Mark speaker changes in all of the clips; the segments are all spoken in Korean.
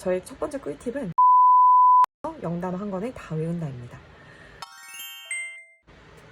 Speaker 1: 저의 첫 번째 꿀팁은 영단어 한 권을 다 외운다입니다.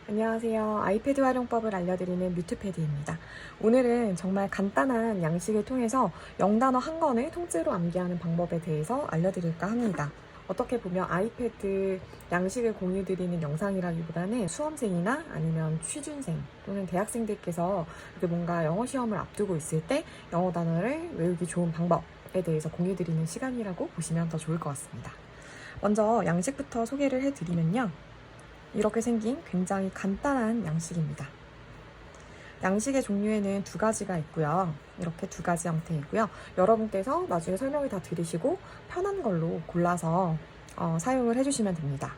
Speaker 1: 안녕하세요. 아이패드 활용법을 알려드리는 뮤트패드입니다. 오늘은 정말 간단한 양식을 통해서 영단어 한 권을 통째로 암기하는 방법에 대해서 알려드릴까 합니다. 어떻게 보면 아이패드 양식을 공유드리는 영상이라기보다는 수험생이나 아니면 취준생 또는 대학생들께서 뭔가 영어 시험을 앞두고 있을 때 영어 단어를 외우기 좋은 방법에 대해서 공유드리는 시간이라고 보시면 더 좋을 것 같습니다. 먼저 양식부터 소개를 해드리면요. 이렇게 생긴 굉장히 간단한 양식입니다. 양식의 종류에는 두 가지가 있고요. 이렇게 두 가지 형태이고요. 여러분께서 나중에 설명을 다 들으시고 편한 걸로 골라서 사용을 해주시면 됩니다.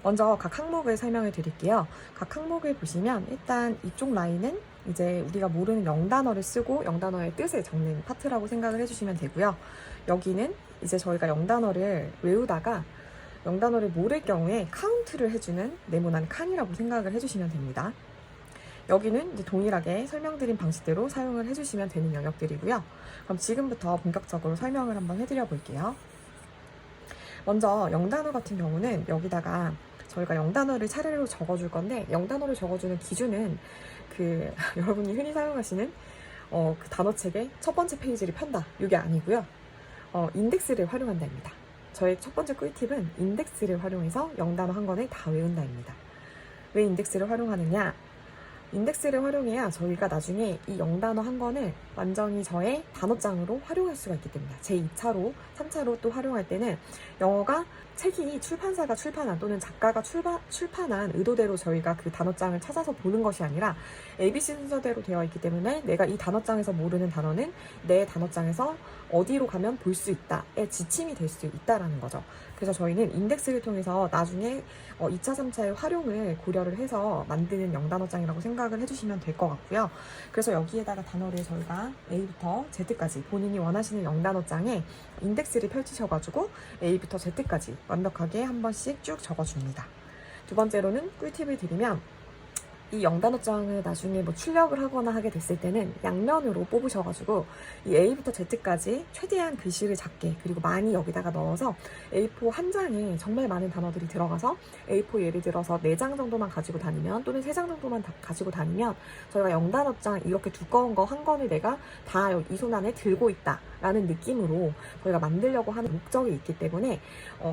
Speaker 1: 먼저 각 항목을 설명을 드릴게요. 각 항목을 보시면 일단 이쪽 라인은 이제 우리가 모르는 영단어를 쓰고 영단어의 뜻을 적는 파트라고 생각을 해주시면 되고요. 여기는 이제 저희가 영단어를 외우다가 영단어를 모를 경우에 카운트를 해주는 네모난 칸이라고 생각을 해주시면 됩니다. 여기는 이제 동일하게 설명드린 방식대로 사용을 해주시면 되는 영역들이고요. 그럼 지금부터 본격적으로 설명을 한번 해드려 볼게요. 먼저 영단어 같은 경우는 여기다가 저희가 영단어를 차례로 적어줄 건데 영단어를 적어주는 기준은 여러분이 흔히 사용하시는 그 단어책의 첫 번째 페이지를 편다 이게 아니고요. 인덱스를 활용한다입니다. 저의 첫 번째 꿀팁은 인덱스를 활용해서 영단어 한 권을 다 외운다입니다. 왜 인덱스를 활용하느냐? 인덱스를 활용해야 저희가 나중에 이 영단어 한 권을 완전히 저의 단어장으로 활용할 수가 있기 때문에 제2차로, 3차로 또 활용할 때는 영어가 책이 출판사가 출판한 또는 작가가 출판한 의도대로 저희가 그 단어장을 찾아서 보는 것이 아니라 ABC 순서대로 되어 있기 때문에 내가 이 단어장에서 모르는 단어는 내 단어장에서 어디로 가면 볼 수 있다의 지침이 될 수 있다라는 거죠. 그래서 저희는 인덱스를 통해서 나중에 2차, 3차의 활용을 고려를 해서 만드는 영단어장이라고 생각을 해주시면 될 것 같고요. 그래서 여기에다가 단어를 저희가 A부터 Z까지 본인이 원하시는 영단어장에 인덱스를 펼치셔가지고 A부터 Z까지 완벽하게 한 번씩 쭉 적어줍니다. 두 번째로는 꿀팁을 드리면 이 영단어장을 나중에 출력을 하거나 하게 됐을 때는 양면으로 뽑으셔가지고 이 A부터 Z까지 최대한 글씨를 작게 그리고 많이 여기다가 넣어서 A4 한 장에 정말 많은 단어들이 들어가서 A4 예를 들어서 4장 정도만 가지고 다니면 또는 3장 정도만 가지고 다니면 저희가 영단어장 이렇게 두꺼운 거 한 권을 내가 다 이 손 안에 들고 있다 라는 느낌으로 저희가 만들려고 하는 목적이 있기 때문에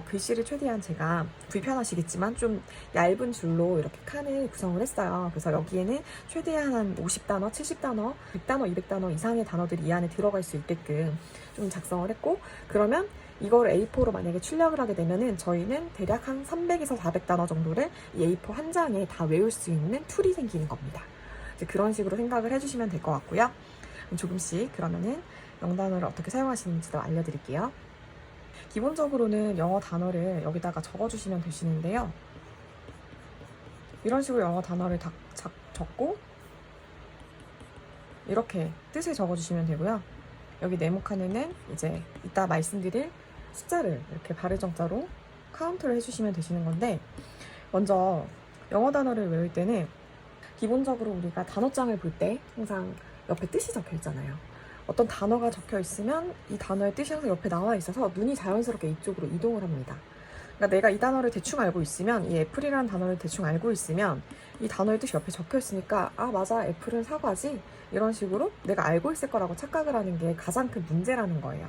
Speaker 1: 글씨를 최대한 제가 불편하시겠지만 좀 얇은 줄로 이렇게 칸을 구성을 했어요. 그래서 여기에는 최대한 한 50단어, 70단어, 100단어, 200단어 이상의 단어들이 이 안에 들어갈 수 있게끔 좀 작성을 했고 그러면 이걸 A4로 만약에 출력을 하게 되면은 저희는 대략 한 300에서 400단어 정도를 이 A4 한 장에 다 외울 수 있는 툴이 생기는 겁니다. 이제 그런 식으로 생각을 해주시면 될 것 같고요. 조금씩 그러면은 영단어를 어떻게 사용하시는지도 알려드릴게요. 기본적으로는 영어 단어를 여기다가 적어주시면 되시는데요. 이런 식으로 영어 단어를 다 적고 이렇게 뜻을 적어주시면 되고요. 여기 네모칸에는 이제 이따 말씀드릴 숫자를 이렇게 발을 정자로 카운트를 해주시면 되시는 건데 먼저 영어 단어를 외울 때는 기본적으로 우리가 단어장을 볼 때 항상 옆에 뜻이 적혀 있잖아요. 어떤 단어가 적혀 있으면 이 단어의 뜻이 항상 옆에 나와 있어서 눈이 자연스럽게 이쪽으로 이동을 합니다. 그러니까 내가 이 단어를 대충 알고 있으면 이 애플이라는 단어를 대충 알고 있으면 이 단어의 뜻이 옆에 적혀 있으니까 아 맞아 애플은 사과지 이런 식으로 내가 알고 있을 거라고 착각을 하는 게 가장 큰 문제라는 거예요.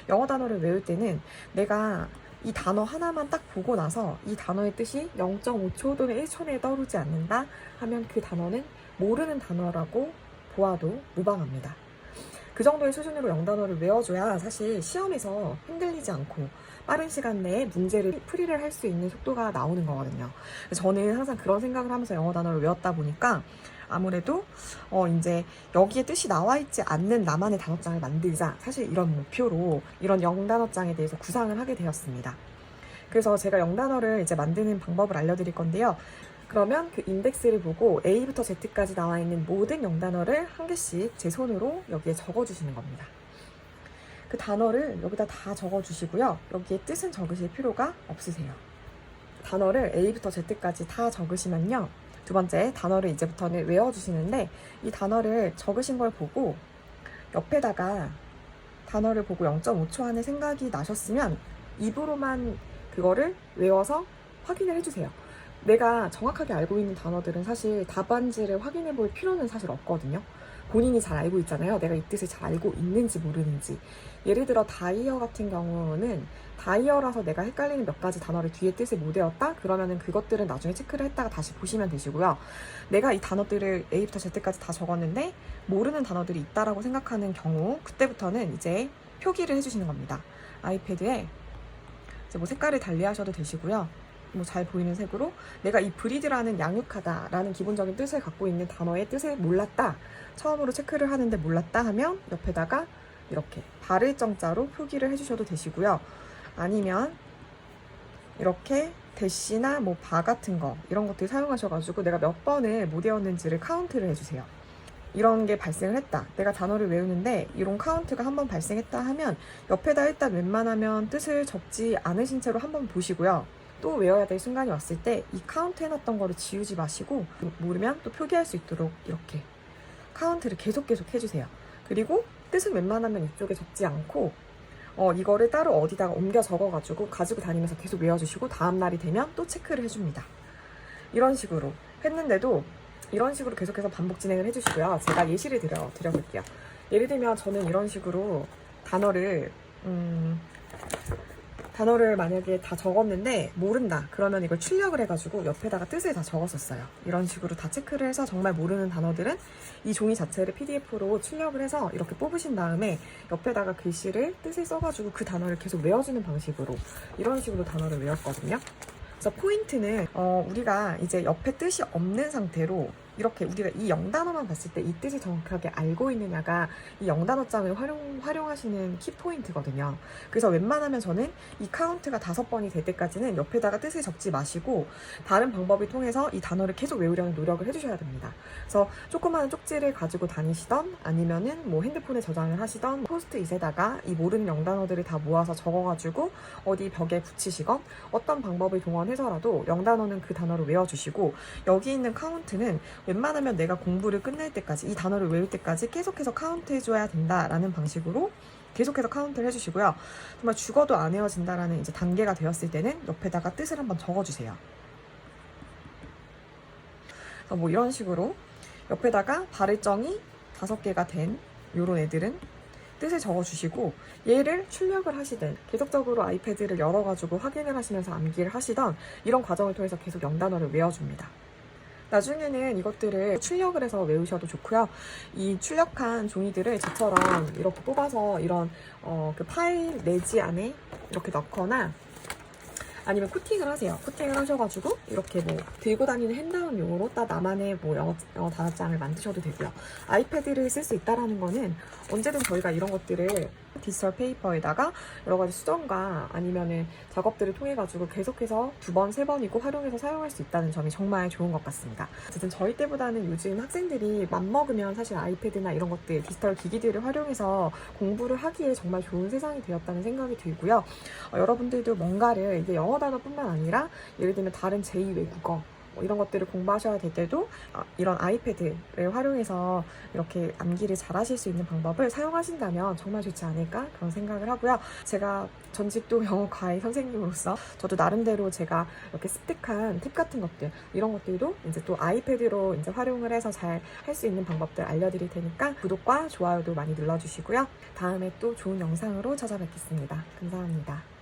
Speaker 1: 영어 단어를 외울 때는 내가 이 단어 하나만 딱 보고 나서 이 단어의 뜻이 0.5초 또는 1초 내에 떠오르지 않는다 하면 그 단어는 모르는 단어라고 보아도 무방합니다. 그 정도의 수준으로 영단어를 외워줘야 사실 시험에서 흔들리지 않고 빠른 시간 내에 문제를 풀이를 할 수 있는 속도가 나오는 거거든요. 저는 항상 그런 생각을 하면서 영어 단어를 외웠다 보니까 아무래도 이제 여기에 뜻이 나와 있지 않는 나만의 단어장을 만들자 사실 이런 목표로 이런 영단어장에 대해서 구상을 하게 되었습니다. 그래서 제가 영단어를 이제 만드는 방법을 알려드릴 건데요. 그러면 그 인덱스를 보고 A부터 Z까지 나와 있는 모든 영단어를 한 개씩 제 손으로 여기에 적어주시는 겁니다. 그 단어를 여기다 다 적어주시고요. 여기에 뜻은 적으실 필요가 없으세요. 단어를 A부터 Z까지 다 적으시면요. 두 번째 단어를 이제부터는 외워주시는데 이 단어를 적으신 걸 보고 옆에다가 단어를 보고 0.5초 안에 생각이 나셨으면 입으로만 그거를 외워서 확인을 해주세요. 내가 정확하게 알고 있는 단어들은 사실 답안지를 확인해 볼 필요는 사실 없거든요. 본인이 잘 알고 있잖아요. 내가 이 뜻을 잘 알고 있는지 모르는지. 예를 들어 다이어 같은 경우는 다이어라서 내가 헷갈리는 몇 가지 단어를 뒤에 뜻을 못 외웠다? 그러면은 그것들은 나중에 체크를 했다가 다시 보시면 되시고요. 내가 이 단어들을 A부터 Z까지 다 적었는데 모르는 단어들이 있다라고 생각하는 경우 그때부터는 이제 표기를 해주시는 겁니다. 아이패드에 이제 뭐 색깔을 달리 하셔도 되시고요. 뭐 잘 보이는 색으로 내가 이 브리드라는 양육하다 라는 기본적인 뜻을 갖고 있는 단어의 뜻을 몰랐다. 처음으로 체크를 하는데 몰랐다 하면 옆에다가 이렇게 발을 정자로 표기를 해주셔도 되시고요. 아니면 이렇게 대시나 뭐 바 같은 거 이런 것들 사용하셔가지고 내가 몇 번을 못 외웠는지를 카운트를 해주세요. 이런 게 발생을 했다. 내가 단어를 외우는데 이런 카운트가 한번 발생했다 하면 옆에다 일단 웬만하면 뜻을 적지 않으신 채로 한번 보시고요. 또 외워야 될 순간이 왔을 때 이 카운트 해놨던 거를 지우지 마시고 모르면 또 표기할 수 있도록 이렇게 카운트를 계속 해주세요. 그리고 뜻은 웬만하면 이쪽에 적지 않고 이거를 따로 어디다가 옮겨 적어가지고 가지고 다니면서 계속 외워주시고 다음날이 되면 또 체크를 해줍니다. 이런 식으로 했는데도 이런 식으로 계속해서 반복 진행을 해주시고요. 제가 예시를 드려볼게요. 예를 들면 저는 이런 식으로 단어를 만약에 다 적었는데 모른다 그러면 이걸 출력을 해가지고 옆에다가 뜻을 다 적었었어요. 이런 식으로 다 체크를 해서 정말 모르는 단어들은 이 종이 자체를 PDF로 출력을 해서 이렇게 뽑으신 다음에 옆에다가 글씨를 뜻을 써가지고 그 단어를 계속 외워주는 방식으로 이런 식으로 단어를 외웠거든요. 그래서 포인트는 우리가 이제 옆에 뜻이 없는 상태로 이렇게 우리가 이 0단어만 봤을 때 이 뜻을 정확하게 알고 있느냐가 이 0단어장을 활용하시는 키포인트거든요. 그래서 웬만하면 저는 이 카운트가 5번이 될 때까지는 옆에다가 뜻을 적지 마시고 다른 방법을 통해서 이 단어를 계속 외우려는 노력을 해주셔야 됩니다. 그래서 조그마한 쪽지를 가지고 다니시던 아니면은 뭐 핸드폰에 저장을 하시던 포스트잇에다가 이 모르는 0단어들을 다 모아서 적어가지고 어디 벽에 붙이시건 어떤 방법을 동원해서라도 0단어는 그 단어를 외워주시고 여기 있는 카운트는 웬만하면 내가 공부를 끝낼 때까지 이 단어를 외울 때까지 계속해서 카운트 해줘야 된다라는 방식으로 계속해서 카운트를 해주시고요. 정말 죽어도 안 외워진다라는 이제 단계가 되었을 때는 옆에다가 뜻을 한번 적어주세요. 그래서 뭐 이런 식으로 옆에다가 발을정이 5개가 된 요런 애들은 뜻을 적어주시고 얘를 출력을 하시든 계속적으로 아이패드를 열어가지고 확인을 하시면서 암기를 하시던 이런 과정을 통해서 계속 0단어를 외워줍니다. 나중에는 이것들을 출력을 해서 외우셔도 좋고요. 이 출력한 종이들을 저처럼 이렇게 뽑아서 이런 그 파일 내지 안에 이렇게 넣거나 아니면 코팅을 하세요. 코팅을 하셔가지고 이렇게 뭐 들고 다니는 핸드아웃용으로 딱 나만의 뭐 영어 단어장을 만드셔도 되고요. 아이패드를 쓸 수 있다라는 거는 언제든 저희가 이런 것들을 디지털 페이퍼에다가 여러 가지 수정과 아니면은 작업들을 통해 가지고 계속해서 2번, 3번이고 활용해서 사용할 수 있다는 점이 정말 좋은 것 같습니다. 어쨌든 저희 때보다는 요즘 학생들이 맘먹으면 사실 아이패드나 이런 것들 디지털 기기들을 활용해서 공부를 하기에 정말 좋은 세상이 되었다는 생각이 들고요. 여러분들도 뭔가를 이게 영어 단어뿐만 아니라 예를 들면 다른 제2 외국어 이런 것들을 공부하셔야 될 때도 이런 아이패드를 활용해서 이렇게 암기를 잘 하실 수 있는 방법을 사용하신다면 정말 좋지 않을까 그런 생각을 하고요. 제가 전직도 영어 과외 선생님으로서 저도 나름대로 제가 이렇게 습득한 팁 같은 것들 이런 것들도 이제 또 아이패드로 이제 활용을 해서 잘 할 수 있는 방법들 알려드릴 테니까 구독과 좋아요도 많이 눌러주시고요. 다음에 또 좋은 영상으로 찾아뵙겠습니다. 감사합니다.